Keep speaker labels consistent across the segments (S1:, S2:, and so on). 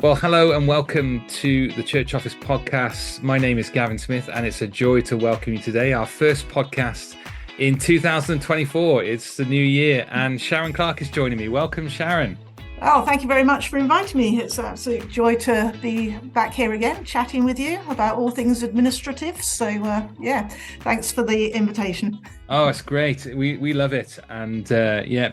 S1: Well, hello and welcome to the Church Office podcast. My name is Gavin Smith, and it's a joy to welcome you today. Our first podcast in 2024. It's the new year, and Sharon Clarke is joining me. Welcome, Sharon.
S2: Oh, thank you very much for inviting me. It's an absolute joy to be back here again, chatting with you about all things administrative. So, thanks for the invitation.
S1: Oh, it's great. We love it. And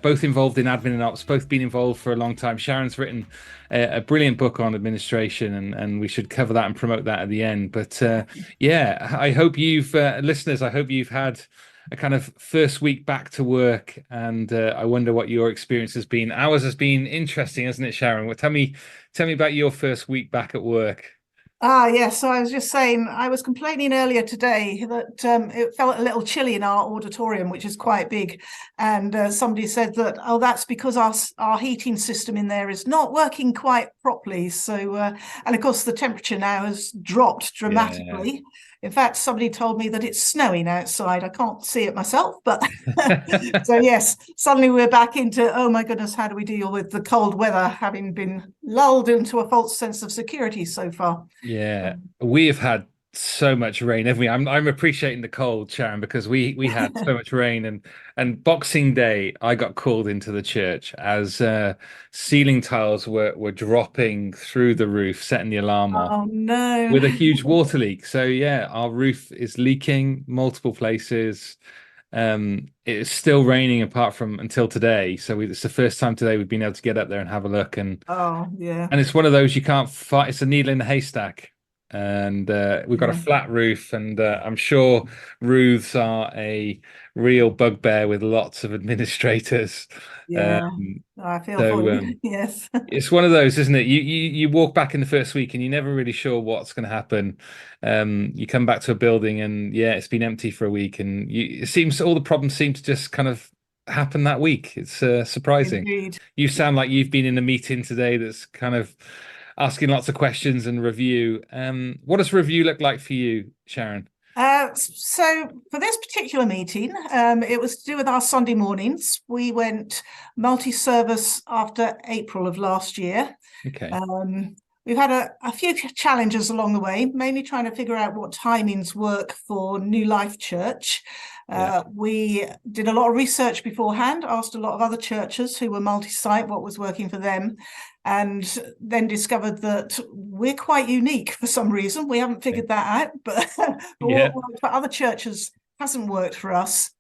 S1: both involved in admin and ops, both been involved for a long time. Sharon's written a brilliant book on administration, and we should cover that and promote that at the end. But I hope listeners, I hope you've had a kind of first week back to work, and I wonder what your experience has been. Ours has been interesting, hasn't it, Sharon? Well, tell me about your first week back at work.
S2: Yes. So I was just saying, I was complaining earlier today that it felt a little chilly in our auditorium, which is quite big. And somebody said that, that's because our heating system in there is not working quite properly. So, and of course, the temperature now has dropped dramatically. Yeah. In fact, somebody told me that it's snowing outside. I can't see it myself, but so yes, suddenly we're back into, oh my goodness, how do we deal with the cold weather, having been lulled into a false sense of security so far?
S1: Yeah, we have had so much rain, haven't we? I'm appreciating the cold, Sharon, because we had so much rain, and Boxing Day I got called into the church as ceiling tiles were dropping through the roof, setting the alarm off.
S2: Oh no!
S1: With a huge water leak. So yeah, our roof is leaking multiple places. It's still raining apart from until today. So it's the first time today we've been able to get up there and have a look. And it's one of those you can't fight. It's a needle in a haystack. And we've got a flat roof, and I'm sure roofs are a real bugbear with lots of administrators.
S2: Yeah, I feel for you. Yes,
S1: it's one of those, isn't it? You walk back in the first week and you're never really sure what's going to happen. You come back to a building and it's been empty for a week, and it seems all the problems seem to just kind of happen that week. It's surprising.
S2: Indeed.
S1: You sound like you've been in a meeting today that's kind of asking lots of questions and review. What does review look like for you, Sharon?
S2: So for this particular meeting, it was to do with our Sunday mornings. We went multi-service after April of last year.
S1: Okay.
S2: We've had a few challenges along the way, mainly trying to figure out what timings work for New Life Church. We did a lot of research beforehand, asked a lot of other churches who were multi-site what was working for them, and then discovered that we're quite unique for some reason. We haven't figured that out, but what worked for other churches hasn't worked for us.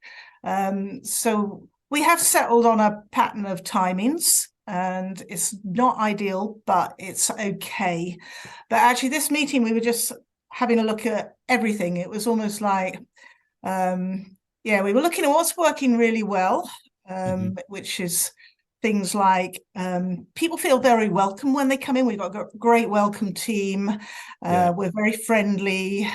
S2: So we have settled on a pattern of timings, and it's not ideal, but it's okay. But actually this meeting, we were just having a look at everything. It was almost like, we were looking at what's working really well, which is things like people feel very welcome when they come in. We've got a great welcome team. We're very friendly.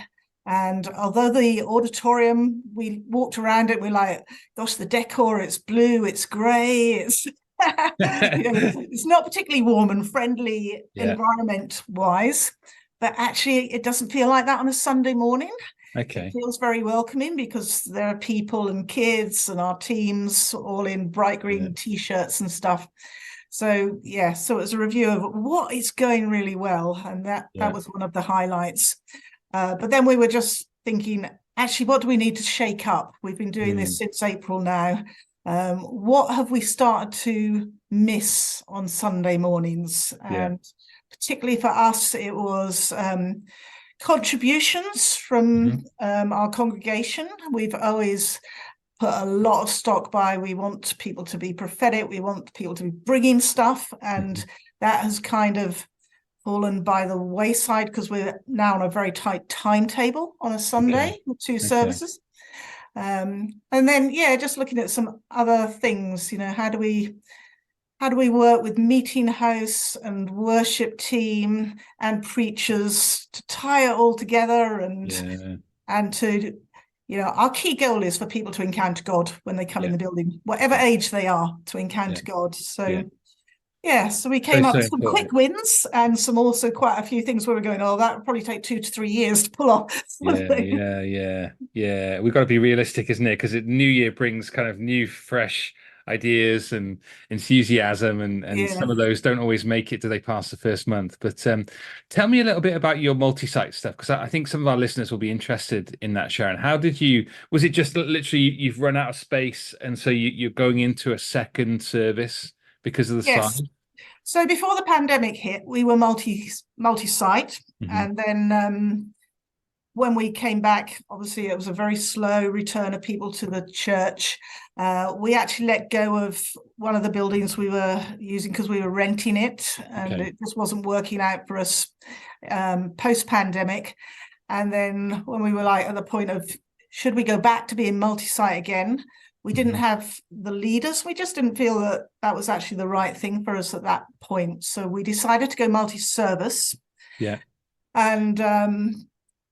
S2: And although the auditorium, we walked around it, we're like, gosh, the decor, it's blue, it's grey, it's it's not particularly warm and friendly environment-wise, but actually it doesn't feel like that on a Sunday morning.
S1: Okay.
S2: It feels very welcoming because there are people and kids and our teams all in bright green T-shirts and stuff. So so it was a review of what is going really well, and that was one of the highlights. But then we were just thinking, actually, what do we need to shake up? We've been doing this since April now. What have we started to miss on Sunday mornings? And particularly for us, it was contributions from our congregation. We've always put a lot of stock by. We want people to be prophetic. We want people to be bringing stuff. And that has kind of fallen by the wayside because we're now on a very tight timetable on a Sunday with two services. And then, just looking at some other things, how do we work with meeting house and worship team and preachers to tie it all together and to, our key goal is for people to encounter God when they come in the building, whatever age they are, to encounter God. So, so we came up with some quick wins and some also quite a few things where we're going, that would probably take 2 to 3 years to pull off.
S1: We've got to be realistic, isn't it? Because New Year brings kind of new, fresh ideas and enthusiasm, and
S2: Yeah.
S1: some of those don't always make it. Do they pass the first month? But tell me a little bit about your multi-site stuff, because I think some of our listeners will be interested in that, Sharon. How did you? Was it just literally you've run out of space, and so you're going into a second service because of the
S2: Yes.
S1: size?
S2: So before the pandemic hit, we were multi-site,
S1: Hmm.
S2: and then when we came back, obviously it was a very slow return of people to the church. We actually let go of one of the buildings we were using because we were renting it, and
S1: Okay.
S2: it just wasn't working out for us post-pandemic. And then when we were like at the point of should we go back to being multi-site again, we didn't
S1: Hmm.
S2: have the leaders. We just didn't feel that that was actually the right thing for us at that point. So we decided to go multi-service.
S1: Yeah.
S2: And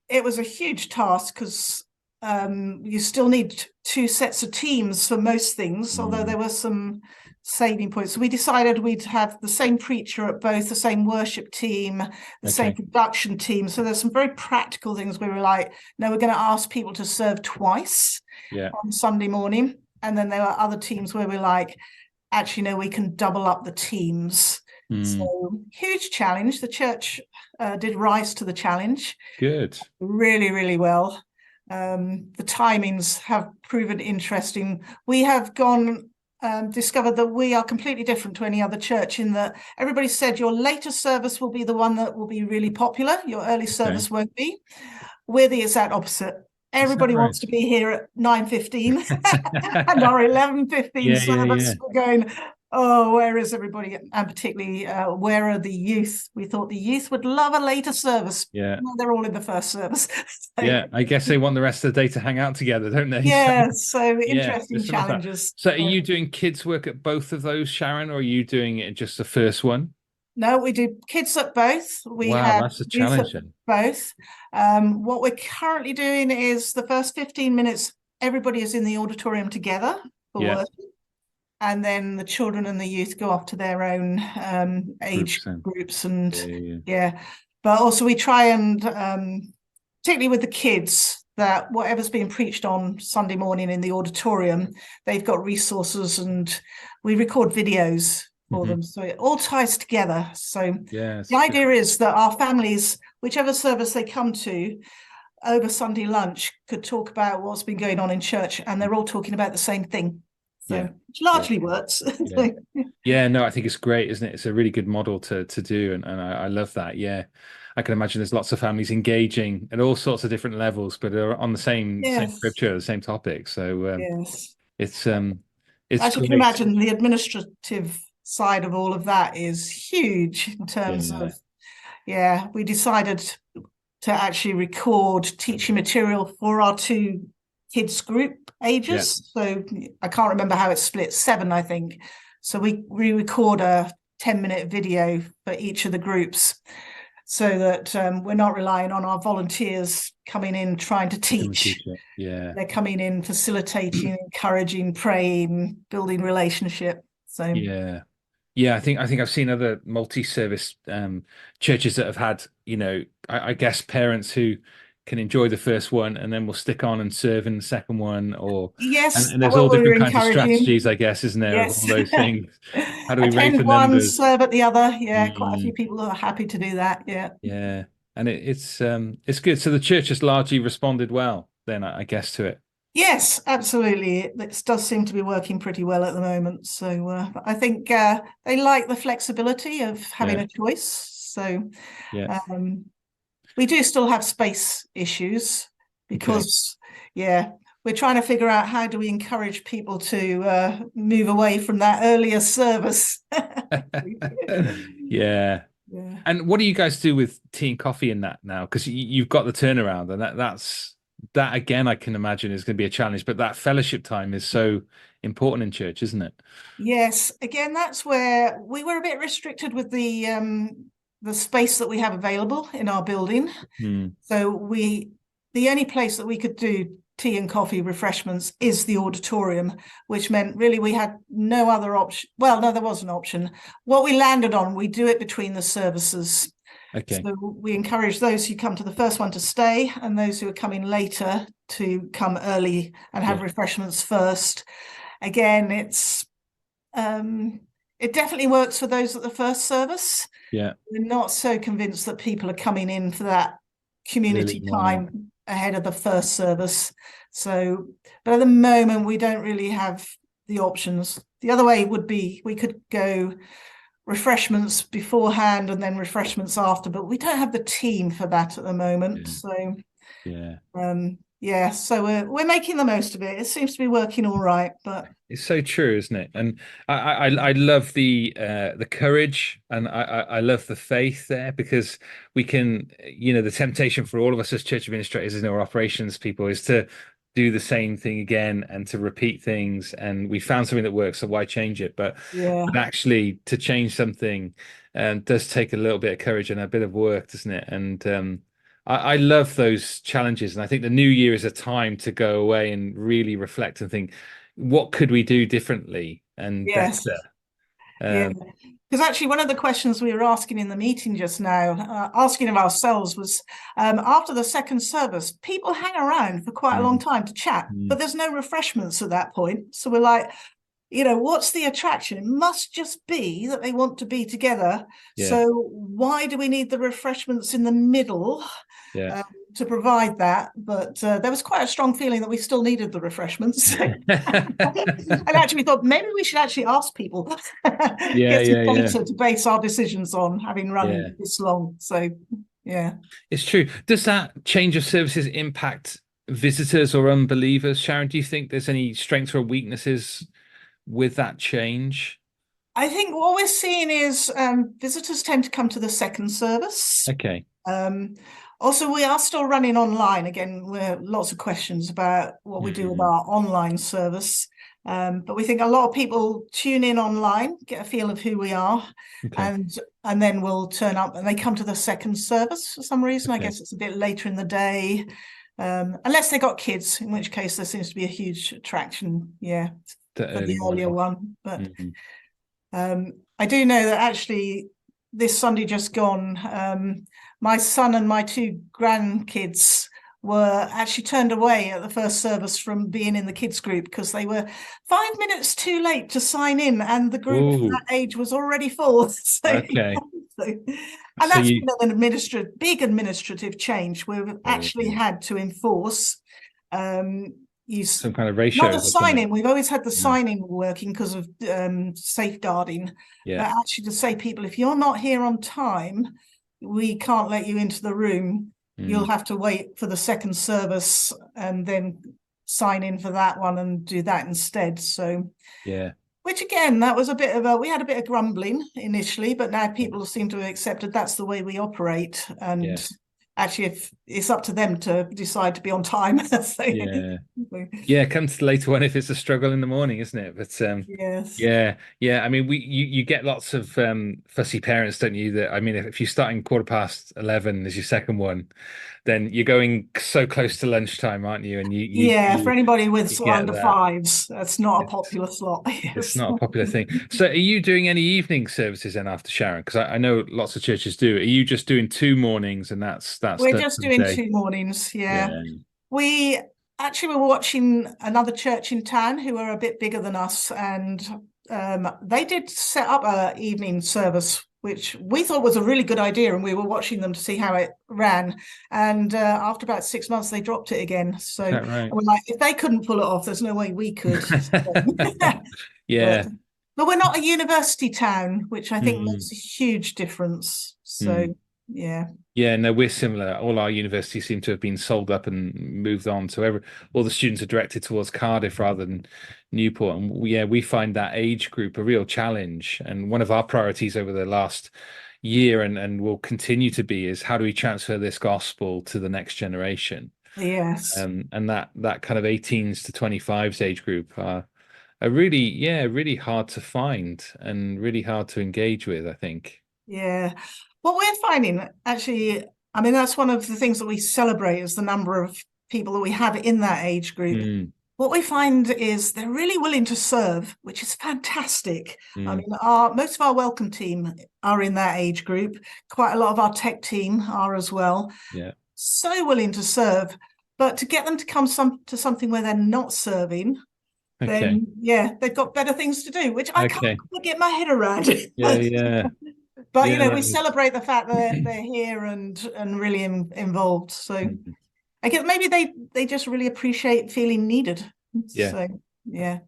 S2: it was a huge task because you still need two sets of teams for most things, although
S1: Mm.
S2: there were some saving points. So we decided we'd have the same preacher at both, the same worship team, the same
S1: Okay.
S2: production team. So there's some very practical things we were like, no, we're going to ask people to serve twice
S1: Yeah.
S2: on Sunday morning. And then there were other teams where we're like, actually, no, we can double up the teams.
S1: Mm.
S2: So huge challenge. The church did rise to the challenge
S1: Good.
S2: really, really well. The timings have proven interesting. We have discovered that we are completely different to any other church in that everybody said your later service will be the one that will be really popular. Your early
S1: Okay.
S2: service won't be. We're the exact opposite.
S1: Is that
S2: Everybody
S1: right?
S2: wants to be here at 9:15 and our 11:15
S1: Yeah, yeah, yeah.
S2: service. We're going, oh, where is everybody? And particularly, where are the youth? We thought the youth would love a later service.
S1: Yeah.
S2: No, they're all in the first service. So,
S1: Yeah. I guess they want the rest of the day to hang out together, don't they? So,
S2: yeah, so
S1: yeah,
S2: interesting
S1: just love that.
S2: challenges.
S1: So are you doing kids work at both of those, Sharon, or are you doing it just the first one?
S2: No, we do kids at both. We
S1: Wow,
S2: have
S1: that's a
S2: youth at
S1: challenge then.
S2: both. What we're currently doing is the first 15 minutes, everybody is in the auditorium together for
S1: Yeah.
S2: work. And then the children and the youth go off to their own age
S1: Groups then.
S2: groups. And
S1: Yeah, yeah,
S2: yeah, but also we try and, particularly with the kids, that whatever's being preached on Sunday morning in the auditorium, they've got resources and we record videos
S1: yeah.
S2: for them. So it all ties together. So
S1: Yeah,
S2: the
S1: it's good.
S2: idea is that our families, whichever service they come to over Sunday lunch, could talk about what's been going on in church, and they're all talking about the same thing. So
S1: Yeah.
S2: it
S1: Yeah.
S2: largely works.
S1: Yeah. Yeah, no, I think it's great, isn't it? It's a really good model to do, and I love that. Yeah, I can imagine there's lots of families engaging at all sorts of different levels, but are on the same
S2: Yes,
S1: scripture, the same topic. So
S2: yes.
S1: it's it's
S2: As you can
S1: great.
S2: imagine, the administrative side of all of that is huge in terms
S1: Yeah,
S2: of, yeah, we decided to actually record teaching material for our two kids group
S1: yeah.
S2: ages. So I can't remember how it's split, 7, I think. So we record a 10-minute video for each of the groups so that we're not relying on our volunteers coming in trying to
S1: Come and
S2: teach.
S1: teach it. Yeah.
S2: They're coming in, facilitating, encouraging, praying, building relationship. So
S1: Yeah. Yeah, I think I've seen other multi-service churches that have had, I guess parents who can enjoy the first one and then will stick on and serve in the second one, or
S2: yes,
S1: and
S2: that's
S1: there's all
S2: what we were
S1: different kinds of
S2: encouraging.
S1: strategies, I guess, isn't there, of all
S2: Yes.
S1: those things. How do we raise
S2: Attend
S1: the
S2: one,
S1: numbers?
S2: serve at the other. Yeah, quite a few
S1: Mm,
S2: people are happy to do that. Yeah.
S1: yeah. And it's good. So the church has largely responded well, then I guess to it.
S2: Yes, absolutely. It does seem to be working pretty well at the moment. So I think they like the flexibility of having
S1: Yeah.
S2: a choice. So
S1: Yeah.
S2: um, we do still have space issues
S1: Okay.
S2: because, yeah, we're trying to figure out how do we encourage people to move away from that earlier service.
S1: Yeah.
S2: Yeah.
S1: And what do you guys do with tea and coffee in that now? Because you've got the turnaround, and that again, I can imagine is going to be a challenge. But that fellowship time is so important in church, isn't it?
S2: Yes, again, that's where we were a bit restricted with the space that we have available in our building.
S1: Hmm.
S2: So the only place that we could do tea and coffee refreshments is the auditorium, which meant really we had no other option. Well, no, there was an option. What we landed on, we do it between the services.
S1: Okay.
S2: So we encourage those who come to the first one to stay, and those who are coming later to come early and have
S1: Yeah.
S2: refreshments first. Again, it's it definitely works for those at the first service.
S1: Yeah.
S2: We're not so convinced that people are coming in for that
S1: Early
S2: community
S1: morning.
S2: time ahead of the first service. So, but at the moment, we don't really have the options. The other way would be we could go refreshments beforehand and then refreshments after, but we don't have the team for that at the moment.
S1: Yeah.
S2: So,
S1: Yeah.
S2: yeah, so we're making the most of it. It seems to be working all right, but
S1: It's so true, isn't it? And I love the courage, and I love the faith there, because we can, the temptation for all of us as church administrators and our operations people is to do the same thing again and to repeat things. And we found something that works, so why change it? But
S2: yeah,
S1: actually, to change something does take a little bit of courage and a bit of work, doesn't it? And I love those challenges, and I think the new year is a time to go away and really reflect and think, what could we do differently and
S2: yes,
S1: better?
S2: yeah.
S1: Um,
S2: Because actually, one of the questions we were asking in the meeting just now, asking of ourselves, was after the second service, people hang around for quite a long
S1: mm,
S2: time to chat,
S1: mm,
S2: but there's no refreshments at that point. So we're like, what's the attraction? It must just be that they want to be together.
S1: yeah,
S2: So why do we need the refreshments in the middle
S1: yeah.
S2: um, to provide that? But there was quite a strong feeling that we still needed the refreshments. And actually, we thought maybe we should actually ask people,
S1: Yeah,
S2: get some
S1: yeah, yeah,
S2: data to base our decisions on, having
S1: yeah.
S2: run this long. So, yeah.
S1: It's true. Does that change of services impact visitors or unbelievers? Sharon, do you think there's any strengths or weaknesses with that change?
S2: I think what we're seeing is visitors tend to come to the second service.
S1: Okay.
S2: Um, Also, we are still running online. Again, we're lots of questions about what we do with
S1: Mm,
S2: our online service. But we think a lot of people tune in online, get a feel of who we are,
S1: okay.
S2: and then we'll turn up and they come to the second service for some reason. I
S1: Okay.
S2: guess it's a bit later in the day. Unless they got kids, in which case there seems to be a huge attraction, yeah,
S1: The
S2: for
S1: early
S2: the earlier
S1: morning.
S2: one. But
S1: Mm,
S2: I do know that actually this Sunday just gone, my son and my two grandkids were actually turned away at the first service from being in the kids group because they were 5 minutes too late to sign in, and the group for
S1: ooh,
S2: that age was already full. So,
S1: okay.
S2: and
S1: So
S2: that's
S1: you,
S2: been an big administrative change. We've actually
S1: oh,
S2: had to enforce um, use
S1: some kind of
S2: not the
S1: ratios or something.
S2: sign-in. We've always had the
S1: Mm,
S2: sign-in working because of safeguarding,
S1: yeah.
S2: but actually to say people, if you're not here on time, we can't let you into the room. You'll
S1: Mm,
S2: have to wait for the second service and then sign in for that one and do that instead. So,
S1: yeah.
S2: which again, that was we had a bit of grumbling initially, but now people seem to have accepted that's the way we operate.
S1: Yeah.
S2: And actually, if it's up to them to decide to be on time. So,
S1: Yeah. Yeah, it comes to the later one if it's a struggle in the morning, isn't it? But
S2: yes.
S1: yeah, yeah. I mean, you get lots of fussy parents, don't you? That I mean, if you're starting 11:15 as your second one, then you're going so close to lunchtime, aren't you? And
S2: Yeah, for anybody with
S1: you
S2: sort of
S1: get
S2: under
S1: that.
S2: fives, that's not a
S1: It's
S2: popular slot.
S1: it's
S2: Yes.
S1: not a popular thing. So, are you doing any evening services then after Sharon? Because I know lots of churches do. Are you just doing two mornings and that's
S2: We're
S1: done
S2: just
S1: for the
S2: doing
S1: day?
S2: 2 mornings. Yeah.
S1: Yeah.
S2: We actually were watching another church in town who are a bit bigger than us, and they did set up a evening service, which we thought was a really good idea, and we were watching them to see how it ran. And after about 6 months, they dropped it again. So
S1: Is that right?
S2: we're like, if they couldn't pull it off, there's no way we could. but
S1: Yeah.
S2: but we're not a university town, which I think
S1: Mm,
S2: makes a huge difference.
S1: mm.
S2: So yeah.
S1: Yeah, no, we're similar. All our universities seem to have been sold up and moved on. So all the students are directed towards Cardiff rather than Newport. And yeah, we find that age group a real challenge. And one of our priorities over the last year and will continue to be is how do we transfer this gospel to the next generation?
S2: Yes.
S1: And that kind of 18s to 25s age group are really, yeah, really hard to find and really hard to engage with, I think.
S2: Yeah. What we're finding, actually, I mean, that's one of the things that we celebrate is the number of people that we have in that age group.
S1: Mm,
S2: What we find is they're really willing to serve, which is fantastic. I
S1: mm,
S2: mean, most of our welcome team are in that age group. Quite a lot of our tech team are as well.
S1: yeah.
S2: So willing to serve, but to get them to come to something where they're not serving,
S1: Okay.
S2: then yeah, they've got better things to do, which I can't
S1: Okay.
S2: quite get my head around.
S1: Yeah. Yeah.
S2: But
S1: Yeah.
S2: we
S1: That is.
S2: celebrate the fact that they're here and really involved. So
S1: Mhm.
S2: I guess maybe they just really appreciate feeling needed.
S1: Yeah.
S2: So yeah.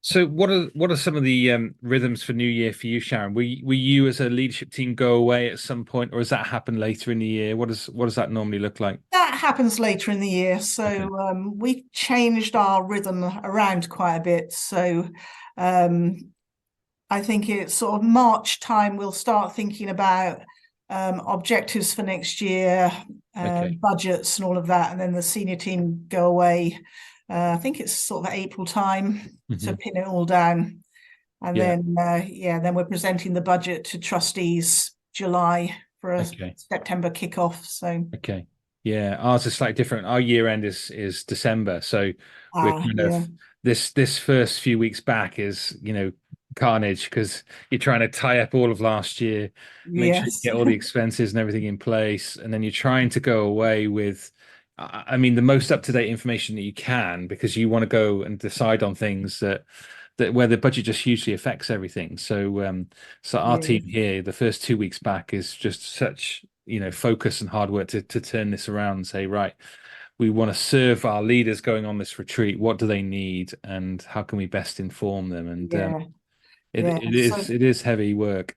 S1: So what are some of the rhythms for New Year for you, Sharon? Will you as a leadership team go away at some point, or does that happen later in the year? What does that normally look like?
S2: That happens later in the year.
S1: Okay.
S2: So we've changed our rhythm around quite a bit. So um, I think it's sort of March time, we'll start thinking about objectives for next year,
S1: Okay.
S2: budgets and all of that. And then the senior team go away. I think it's sort of April time to
S1: Hmm.
S2: pin it all down. And
S1: Yeah.
S2: then, then we're presenting the budget to trustees July for a
S1: Okay.
S2: September kickoff. So,
S1: Okay. Yeah, ours is slightly different. Our year end is December, so we're kind
S2: yeah,
S1: of this first few weeks back is, carnage because you're trying to tie up all of last year, make sure you
S2: yes,
S1: get all the expenses and everything in place, and then you're trying to go away with, I mean, the most up-to-date information that you can because you want to go and decide on things that where the budget just hugely affects everything. So our
S2: yes,
S1: team here, the first 2 weeks back is just such, focus and hard work to turn this around and say, right, we want to serve our leaders going on this retreat. What do they need, and how can we best inform them? And
S2: yeah,
S1: it
S2: yeah.
S1: it
S2: So
S1: is it is heavy work.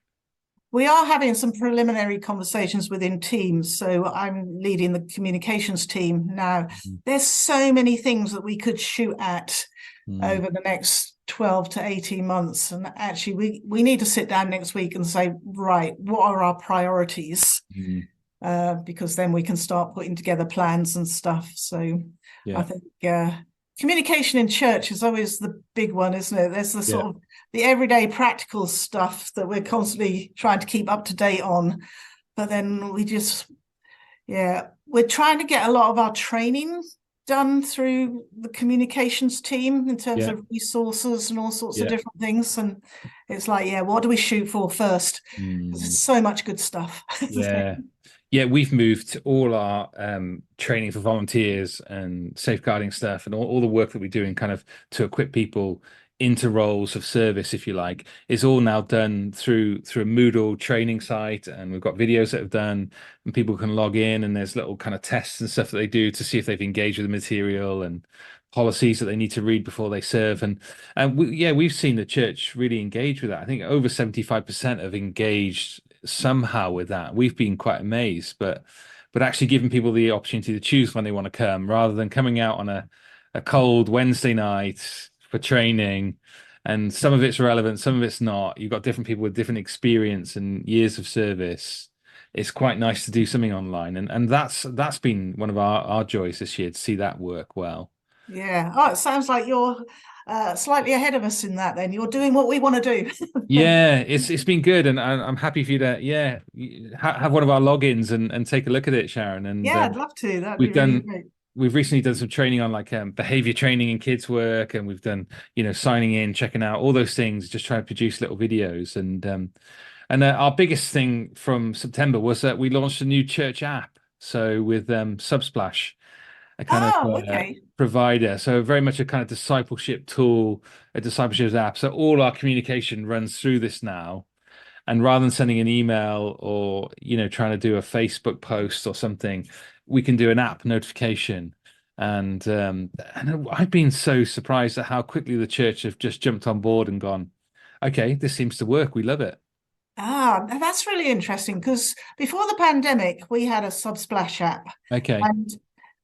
S2: we are having some preliminary conversations within teams. So I'm leading the communications team now.
S1: Mhm.
S2: There's so many things that we could shoot at
S1: Mm,
S2: over the next 12 to 18 months. And actually, we need to sit down next week and say, right, what are our priorities?
S1: mm,
S2: Because then we can start putting together plans and stuff. So I
S1: yeah,
S2: think communication in church is always the big one, isn't it? There's the
S1: yeah,
S2: sort of the everyday practical stuff that we're constantly trying to keep up to date on. But then we're trying to get a lot of our training done through the communications team in terms
S1: yeah,
S2: of resources and all sorts of
S1: yeah.
S2: different things. And it's like, yeah, what do we shoot for first? Because
S1: Mm.
S2: there's so much good stuff.
S1: Yeah. Yeah, we've moved all our training for volunteers and safeguarding stuff and all the work that we're doing kind of to equip people into roles of service, if you like, is all now done through a Moodle training site. And we've got videos that have done and people can log in and there's little kind of tests and stuff that they do to see if they've engaged with the material and policies that they need to read before they serve. And we've seen the church really engage with that. I think over 75% have engaged somehow with that. We've been quite amazed, but actually giving people the opportunity to choose when they want to come rather than coming out on a cold Wednesday night for training. And some of it's relevant, some of it's not. You've got different people with different experience and years of service. It's quite nice to do something online, and that's been one of our joys this year to see that work well.
S2: Yeah. Oh, it sounds like you're slightly ahead of us in that then. You're doing what we want to do.
S1: Yeah, it's been good, and I'm happy for you to have one of our logins and take a look at it, Sharon. And
S2: Yeah, I'd love to. That'd be
S1: we've
S2: really
S1: done
S2: great.
S1: we've recently done some training on like behavior training in kids work, and we've done signing in, checking out all those things, just trying to produce little videos. And our biggest thing from September was that we launched a new church app. So with Subsplash, a kind of
S2: Oh, okay.
S1: provider. So very much a kind of discipleship tool, a discipleship app. So all our communication runs through this now. And rather than sending an email or trying to do a Facebook post or something, we can do an app notification. And I've been so surprised at how quickly the church have just jumped on board and gone, okay, this seems to work. We love it.
S2: That's really interesting because before the pandemic, we had a Subsplash app.
S1: Okay.
S2: And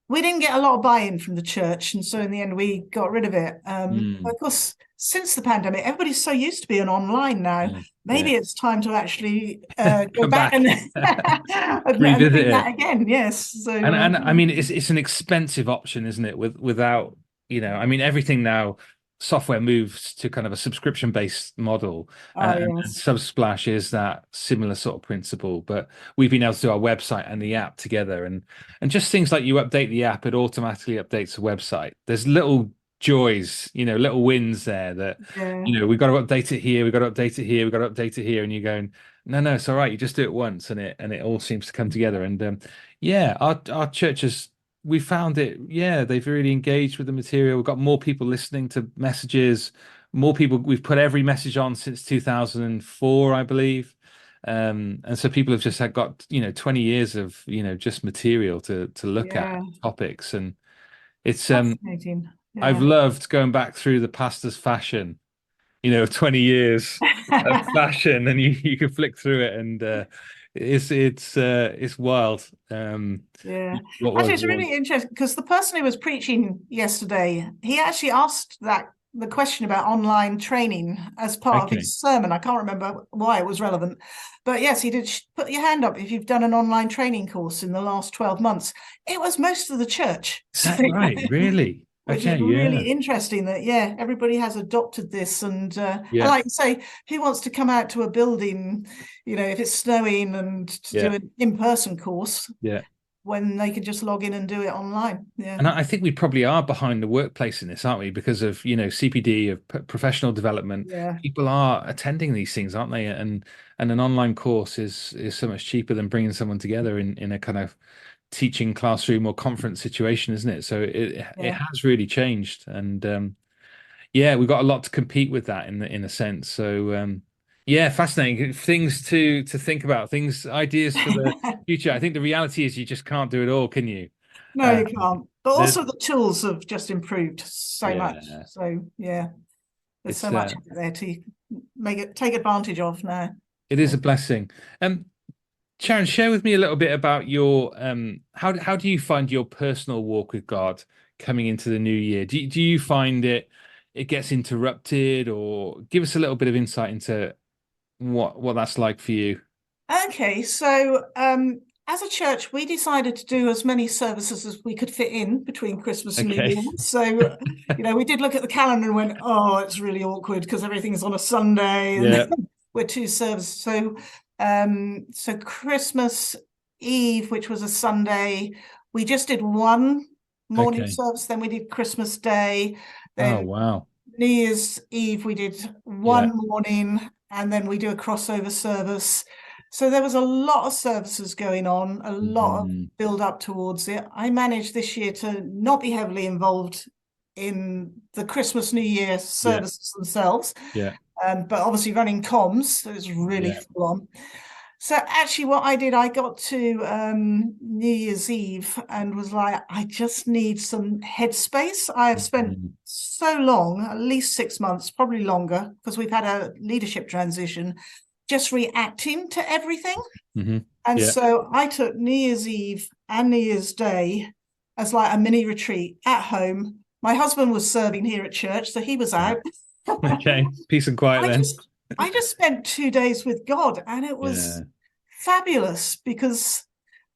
S2: we didn't get a lot of buy-in from the church, and so in the end, we got rid of it. But
S1: Mm,
S2: of course, since the pandemic, everybody's so used to being online now.
S1: yeah. Yeah.
S2: Maybe it's time to actually go
S1: Come
S2: back and
S1: back.
S2: and
S1: Revisit
S2: do that
S1: it.
S2: again. Yes.
S1: And I mean it's an expensive option, isn't it? Without, I mean everything now software moves to kind of a subscription based model,
S2: Oh
S1: and
S2: yes,
S1: Subsplash is that similar sort of principle. But we've been able to do our website and the app together, and just things like you update the app, it automatically updates the website. There's little joys, little wins there that
S2: yeah,
S1: we've got to update it here, we've got to update it here, we've got to update it here, and you're going, no, it's all right. You just do it once, and it all seems to come together. And yeah, our church has we found it, yeah, they've really engaged with the material. We've got more people listening to messages, more people. We've put every message on since 2004, I believe. And so people have just had got, 20 years of, just material to look at
S2: Yeah,
S1: topics. And it's
S2: fascinating.
S1: I've
S2: Yeah.
S1: loved going back through the pastor's fashion, 20 years of fashion, and you can flick through it, and it's wild.
S2: Yeah.
S1: What
S2: Actually,
S1: was
S2: it's really interesting because the person who was preaching yesterday, he actually asked the question about online training as part of
S1: okay.
S2: his sermon. I can't remember why it was relevant, but yes, he did. Put your hand up if you've done an online training course in the last 12 months. It was most of the church.
S1: Is that right? Really?
S2: Which is
S1: Okay,
S2: really
S1: yeah.
S2: interesting that, yeah, everybody has adopted this. And
S1: Yeah.
S2: like you say, who wants to come out to a building, if it's snowing and to
S1: Yeah.
S2: do an in-person course
S1: Yeah.
S2: when they can just log in and do it online? Yeah.
S1: And I think we probably are behind the workplace in this, aren't we? Because of, CPD, of professional development.
S2: Yeah.
S1: People are attending these things, aren't they? And an online course is so much cheaper than bringing someone together in a kind of teaching classroom or conference situation, isn't it? So it
S2: Yeah.
S1: has really changed. And yeah, we've got a lot to compete with that in a sense. So yeah, fascinating things to think about, things, ideas for the future. I think the reality is you just can't do it all, can you?
S2: No,
S1: Uh,
S2: you can't. But
S1: there's
S2: also the tools have just improved so much.
S1: yeah,
S2: So yeah, there's
S1: it's
S2: so much out there to take advantage of now.
S1: it is a blessing. Um, Sharon, share with me a little bit about your how do you find your personal walk with God coming into the new year? Do you find it gets interrupted, or give us a little bit of insight into what that's like for you?
S2: Okay, so as a church, we decided to do as many services as we could fit in between Christmas and New
S1: Okay.
S2: Year. So, we did look at the calendar and went, oh, it's really awkward because everything's on a Sunday and
S1: Yeah.
S2: we're two services. So Christmas Eve, which was a Sunday, we just did one morning
S1: Okay.
S2: service. Then we did Christmas Day.
S1: Oh,
S2: Then
S1: wow.
S2: New Year's Eve, we did
S1: Yeah.
S2: one morning and then we do a crossover service. So there was a lot of services going on, a lot of
S1: Mhm.
S2: build up towards it. I managed this year to not be heavily involved in the Christmas, New Year
S1: Yeah.
S2: services themselves,
S1: Yeah.
S2: but obviously running comms, so it's really
S1: Yeah.
S2: full on. So actually, what I did, I got to New Year's Eve and was like, I just need some headspace. I have spent
S1: Mhm.
S2: so long, at least 6 months, probably longer, because we've had a leadership transition, just reacting to everything.
S1: Mhm.
S2: And
S1: Yeah.
S2: so I took New Year's Eve and New Year's Day as like a mini retreat at home. My husband was serving here at church, so he was
S1: Yeah.
S2: out.
S1: Okay. Peace and quiet
S2: I
S1: then.
S2: just I just spent 2 days with God and it was
S1: Yeah.
S2: fabulous because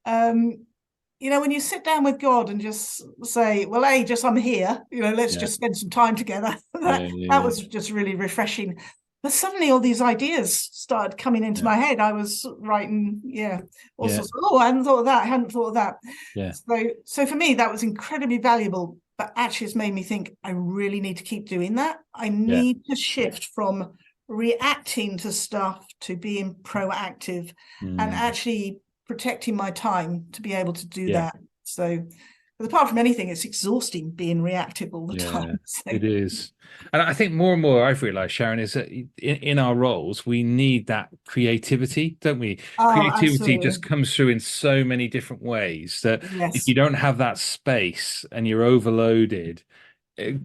S2: when you sit down with God and just say, well, hey, just I'm here, let's
S1: Yeah.
S2: just spend some time together.
S1: Yeah.
S2: that
S1: Yeah.
S2: that
S1: Yeah.
S2: was just really refreshing. But suddenly all these ideas started coming into
S1: Yeah.
S2: my head. I was writing, all
S1: Yeah.
S2: sorts of, oh, I hadn't thought of that, I hadn't thought of that.
S1: Yeah.
S2: So for me, that was incredibly valuable, but actually it's made me think I really need to keep doing that. I
S1: Yeah.
S2: need to shift from reacting to stuff to being proactive and
S1: Mm.
S2: actually protecting my time to be able to do
S1: Yeah.
S2: that. So, but apart from anything, it's exhausting being reactive all the
S1: Yeah,
S2: time. So,
S1: it is. And I think more and more I've realized, Sharon, is that in our roles, we need that creativity, don't we?
S2: oh,
S1: Creativity
S2: absolutely.
S1: just comes through in so many different ways that if you
S2: Yes.
S1: don't have that space and you're overloaded,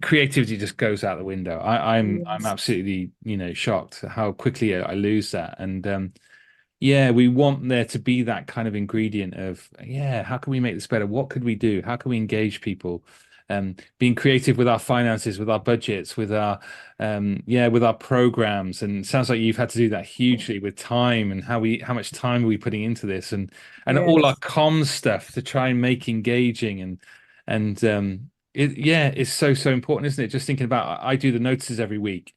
S1: creativity just goes out the window. I'm
S2: Yes.
S1: absolutely, shocked how quickly I lose that. And yeah, we want there to be that kind of ingredient of, yeah, how can we make this better? What could we do? How can we engage people? Being creative with our finances, with our budgets, with our programs. And it sounds like you've had to do that hugely with time and how much time are we putting into this and all our
S2: Yes.
S1: comms stuff to try and make engaging it's so important, isn't it? Just thinking about, I do the notices every week.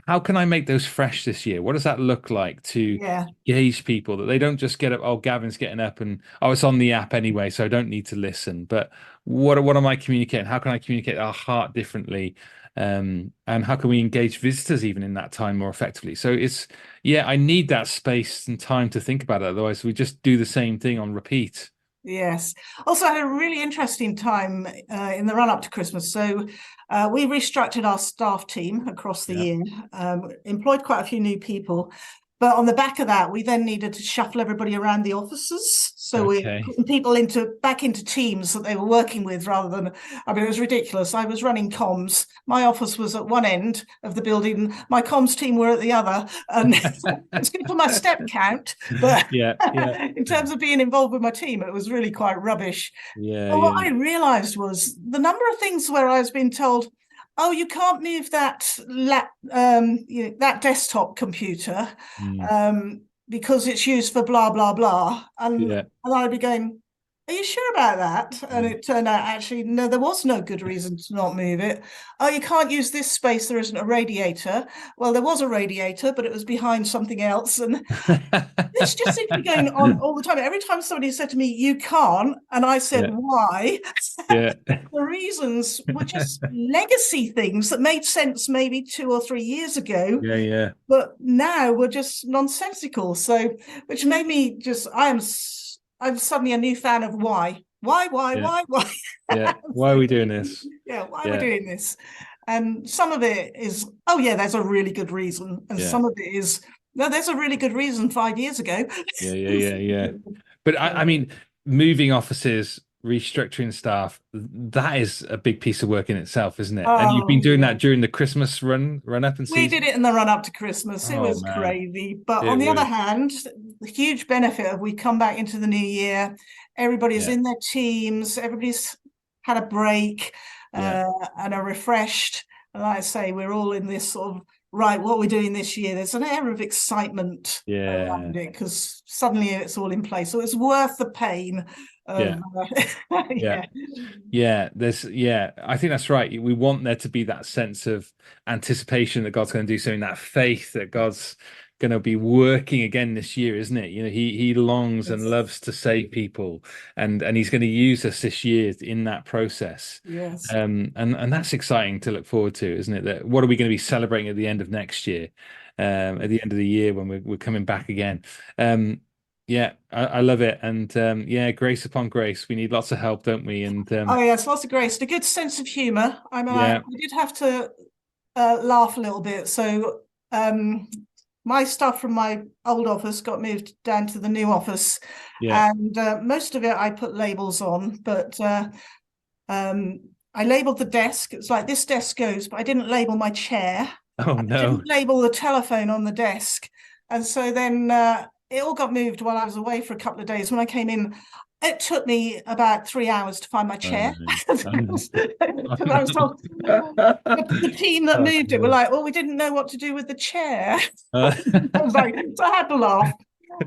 S1: How can I make those fresh this year? What does that look like to
S2: Yeah.
S1: gauge people that they don't just get up, oh, Gavin's getting up and oh, it's on the app anyway, so I don't need to listen. But what am I communicating? How can I communicate our heart differently? And how can we engage visitors even in that time more effectively? So yeah, I need that space and time to think about it. Otherwise, we just do the same thing on repeat.
S2: Yes. Also, I had a really interesting time in the run up to Christmas. So we restructured our staff team across the
S1: Yeah.
S2: year, employed quite a few new people. But on the back of that, we then needed to shuffle everybody around the offices. So we're
S1: Okay.
S2: putting people back into teams that they were working with rather than, I mean, it was ridiculous. I was running comms. My office was at one end of the building. My comms team were at the other. And it's good for my step count, but
S1: Yeah. Yeah.
S2: in terms of being involved with my team, it was really quite rubbish.
S1: Yeah.
S2: But what
S1: Yeah.
S2: I realized was the number of things where I was being told, oh, you can't move that desktop computer
S1: Mm.
S2: because it's used for blah blah blah,
S1: Yeah.
S2: and I'd be going, are you sure about that? And
S1: Mm.
S2: it turned out actually no, there was no good reason to not move it. Oh, you can't use this space, there isn't a radiator. Well, there was a radiator, but it was behind something else, and this just seemed to be going on all the time. Every time somebody said to me, you can't, and I said,
S1: Yeah.
S2: why?
S1: Yeah.
S2: The reasons were just legacy things that made sense maybe 2 or 3 years ago,
S1: Yeah. Yeah.
S2: but now were just nonsensical. So, which made me just, I'm suddenly a new fan of why.
S1: Yeah.
S2: Why?
S1: Yeah. Why are we doing this?
S2: Yeah, why are we
S1: Yeah.
S2: doing this? And some of it is, oh yeah, there's a really good reason. And
S1: Yeah.
S2: some of it is, no, there's a really good reason 5 years ago.
S1: Yeah. Yeah. Yeah. Yeah. But I mean, moving offices, restructuring staff, that is a big piece of work in itself, isn't it? And you've been
S2: Oh
S1: doing
S2: yeah.
S1: that during the Christmas run up and
S2: We did
S1: season.
S2: it in the run up to Christmas. It
S1: Oh
S2: was
S1: man,
S2: crazy. But on
S1: it
S2: the other
S1: was.
S2: hand, the huge benefit of we come back into the new year, everybody's
S1: Yeah.
S2: in their teams, everybody's had a break
S1: Yeah.
S2: and are refreshed. And like I say, we're all in this sort of, right, what are we doing this year? There's an air of excitement
S1: Yeah.
S2: around it because suddenly it's all in place. So it's worth the pain
S1: Yeah.
S2: of,
S1: Yeah.
S2: yeah.
S1: Yeah, I think that's right. We want there to be that sense of anticipation that God's going to do something, that faith that God's going to be working again this year, isn't it? He longs and
S2: Yes.
S1: loves to save people, and he's going to use us this year in that process.
S2: Yes.
S1: And that's exciting to look forward to, isn't it? That what are we going to be celebrating at the end of next year, at the end of the year when we're coming back again? Yeah, I love it. And yeah, grace upon grace. We need lots of help, don't we? And
S2: Oh yes, lots of grace, a good sense of humour. I mean, I
S1: yeah,
S2: did have to laugh a little bit. So my stuff from my old office got moved down to the new office,
S1: yeah.
S2: and most of it I put labels on, but I labelled the desk. It's like this desk goes, but I didn't label my chair.
S1: Oh
S2: I
S1: no.
S2: didn't label the telephone on the desk, and so then it all got moved while I was away for a couple of days. When I came in, it took me about 3 hours to find my
S1: Oh
S2: chair.
S1: no. Oh no.
S2: Because
S1: Oh
S2: I was told the team that
S1: no.
S2: moved it were like, "Oh, we didn't know what to do with the chair."
S1: Uh,
S2: I was like, so I had to laugh.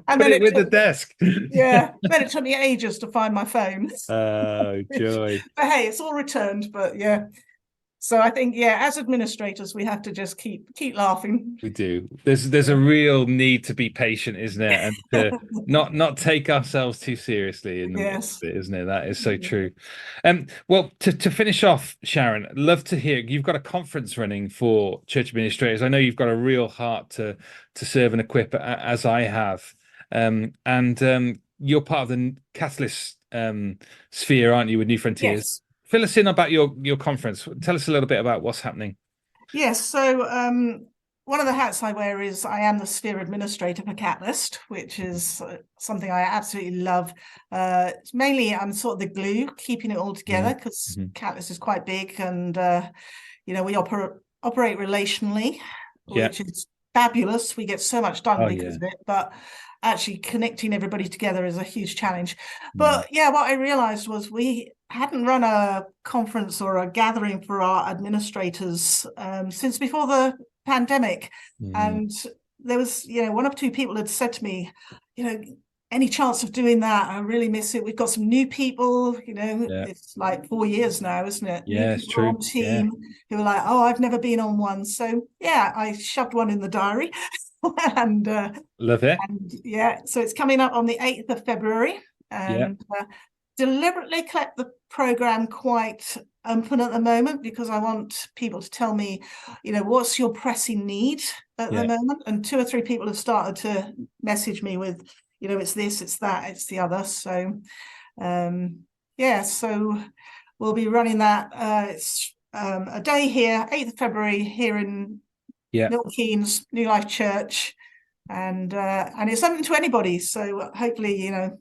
S2: And
S1: put
S2: then
S1: it
S2: it
S1: with the
S2: took,
S1: desk.
S2: yeah, then it took me ages to find my phone.
S1: Oh, joy.
S2: But hey, it's all returned. But yeah, so I think yeah, as administrators, we have to just keep laughing.
S1: We do. There's a real need to be patient, isn't it? And to not take ourselves too seriously in the midst
S2: Yes.
S1: of it, isn't it? That is so true. Well, to finish off, Sharon, I'd love to hear you've got a conference running for church administrators. I know you've got a real heart to serve and equip as I have. And you're part of the Catalyst sphere, aren't you, with New Frontiers?
S2: Yes.
S1: Fill us in about your conference. Tell us a little bit about what's happening.
S2: Yes. So one of the hats I wear is I am the sphere administrator for Catalyst, which is something I absolutely love. It's mainly I'm sort of the glue, keeping it all together because
S1: Mm-hmm.
S2: Catalyst is quite big, and we operate relationally,
S1: Yeah.
S2: which is fabulous. We get so much done
S1: Oh
S2: because
S1: yeah.
S2: of it, but actually connecting everybody together is a huge challenge.
S1: Mm.
S2: But yeah, what I realized was we hadn't run a conference or a gathering for our administrators since before the pandemic.
S1: Mm.
S2: And there was, one or two people had said to me, any chance of doing that? I really miss it. We've got some new people,
S1: Yeah.
S2: it's like 4 years now, isn't it? New
S1: Yeah, it's
S2: people on
S1: true. Yeah.
S2: team who were like, oh, I've never been on one. So yeah, I shoved one in the diary. and
S1: Love it.
S2: and yeah, so it's coming up on the 8th of February,
S1: Yeah.
S2: and deliberately kept the program quite open at the moment because I want people to tell me, what's your pressing need at the
S1: Yeah.
S2: moment. And 2 or 3 people have started to message me with, it's this, it's that, it's the other. So Yeah, so we'll be running that. It's a day here, 8th of February here in Milton Keynes, New Life Church, and it's open to anybody. So hopefully, you know,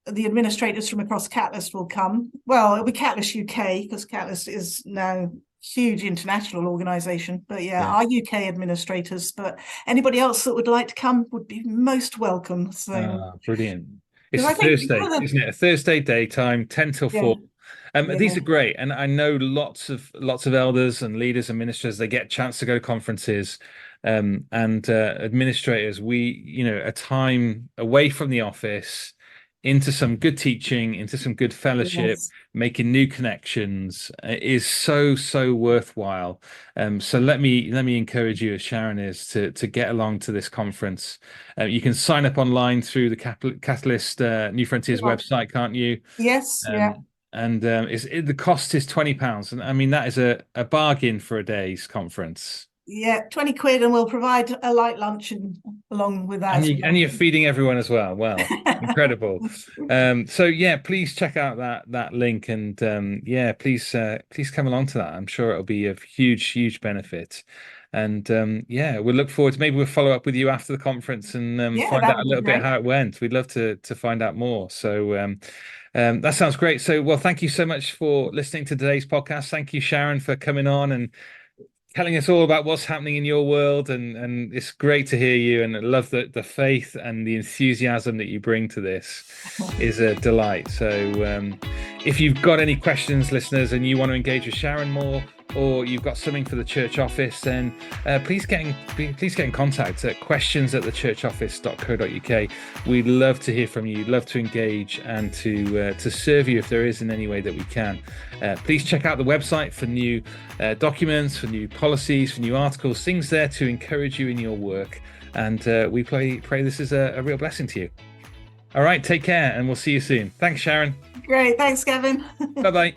S2: the administrators from across Catalyst will come. Well, it'll be Catalyst UK, because Catalyst is now huge international organization. But yeah, our UK administrators, but anybody else that would like to come would be most welcome. So
S1: brilliant. It's a
S2: I think
S1: Thursday, isn't it? A Thursday daytime, 10 till 4. These are great, and I know lots of elders and leaders and ministers, they get a chance to go to conferences, and administrators, a time away from the office into some good teaching, into some good fellowship, making new connections is so worthwhile. So let me encourage you, as Sharon is, to get along to this conference. You can sign up online through the Catalyst New Frontiers website, can't you?
S2: Yes,
S1: And the cost is £20, and I mean that is a bargain for a day's conference.
S2: Yeah, 20 quid, and we'll provide a light lunch along with that.
S1: And you're feeding everyone as well. Well, incredible. So yeah, please check out that link, and please come along to that. I'm sure it'll be of huge benefit. And we'll look forward to, maybe we'll follow up with you after the conference and find out a little bit how it went. We'd love to find out more. So that sounds great. So, well, thank you so much for listening to today's podcast. Thank you, Sharon, for coming on and telling us all about what's happening in your world, and it's great to hear you, and I love the faith and the enthusiasm that you bring to this is a delight. So if you've got any questions, listeners, and you want to engage with Sharon more, or you've got something for the church office, then please get in contact at questions@thechurchoffice.co.uk. We'd love to hear from you, love to engage, and to serve you if there is in any way that we can. Please check out the website for new documents, for new policies, for new articles, things there to encourage you in your work. And we pray this is a real blessing to you. All right, take care, and we'll see you soon. Thanks, Sharon.
S2: Great, thanks, Gavin.
S1: Bye-bye.